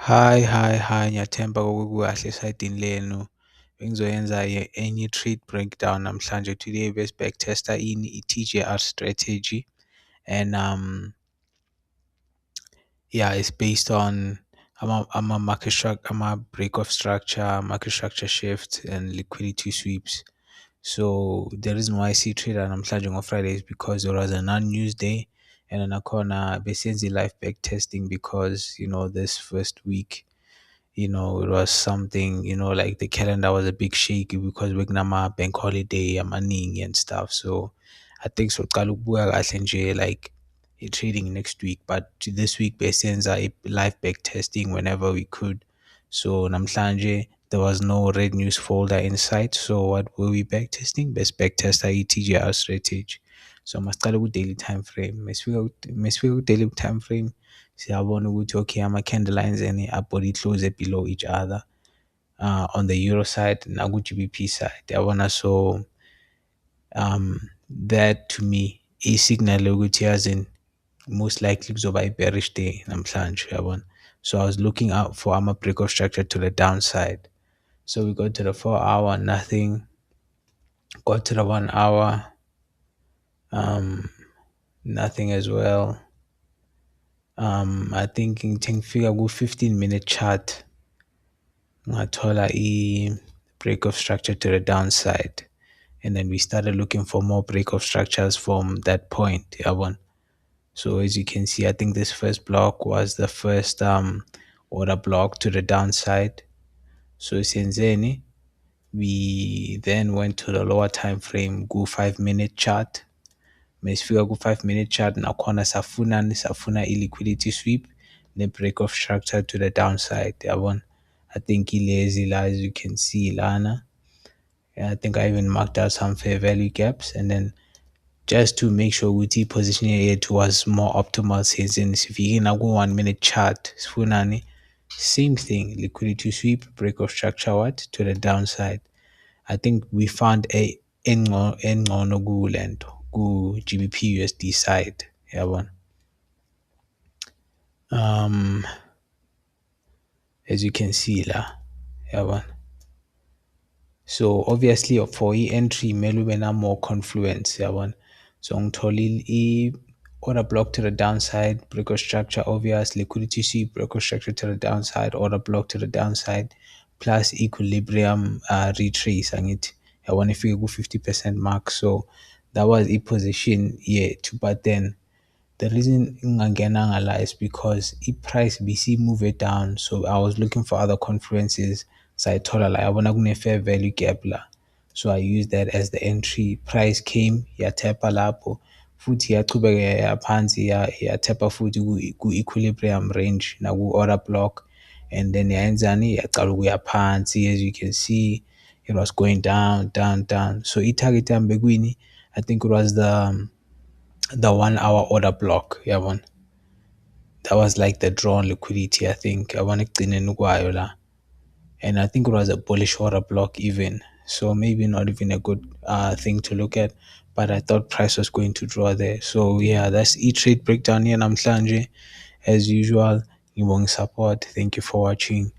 Hi, ngiyathemba kukahle esayidini lenu. Bengizoyenza enye i-trade breakdown namhlanje. Today bese backtester ini i-TJR strategy and yeah, it's based on market structure, break of structure, market structure shifts and liquidity sweeps. So the reason why I see trader namhlanje ngo-Friday is because there was a non-news day and nakhona besenza live back testing because this first week it was something, like the calendar was a big shaky because bekunama bank holiday amaningi and stuff. So I think so ukubuka kahle nje like trading next week, but this week besenza live back testing whenever we could. So namhlanje there was no red news folder in sight. So what were we back testing? Best back tester TGR strategy. So masicala ku-daily time frame. Mesifika ku-daily time frame siyabona ukuthi okay ama-candle lines and abody close below each other on the euro side naku-GBP side yabona. So that to me i-signal ukuthi yazini most likely kuzoba i-bearish day namhlanje yabona. So I was looking out for break of structure to the downside. So we got to the 4 hour, nothing. Got to the 1 hour, nothing as well. I think ngifika ku-15-minute chart ngathola break of structure to the downside, and then we started looking for more break of structures from that point yabona. So as you can see, I think this first block was the first order block to the downside. So since then we then went to the lower time frame go 5 minute chart. Mesifika ku 5 minute chart nakhona safuna i-liquidity sweep ne-break of structure to the downside yabona. I think lazy la, as you can see lana. I think I even marked out some fair value gaps, and then just to make sure ukuthi position yethu was more optimal since sifike na ku-1 minute chart sifunani same thing, liquidity sweep, break of structure what to the downside. I think we found a engcono kulento ku-GBP USD side yabona. As you can see la yabona. So obviously for entry kumele ube na more confluence yabona. So ngitholile order block to the downside, break of structure obvious, liquidity sweep, break of structure to the downside, order block to the downside, plus equilibrium retrace angithi yabona ifike ku 50% mark. So that was a position yethu, but then the reason ngingangenanga la is because i-price move it down, so I was looking for other confluences sayithola la yabona kune-fair value gap la. So I used that as the entry. Price came yathepha lapho futhi yachubeka yaya phansi yathepha futhi ku-equilibrium range naku-order block, and then yayenzani yacala ukuya phansi. As you can see, it was going down. So i-target yami bekwini, I think it was the 1 hour order block yabona. That was like the drawn liquidity, I think yabona ekugcineni kwayo la, and I think it was a bullish order block even. So maybe not even a good thing to look at, but I thought price was going to draw there. So yeah, that's e-trade breakdown here namhlanje. As usual, ngibonga support. Thank you for watching.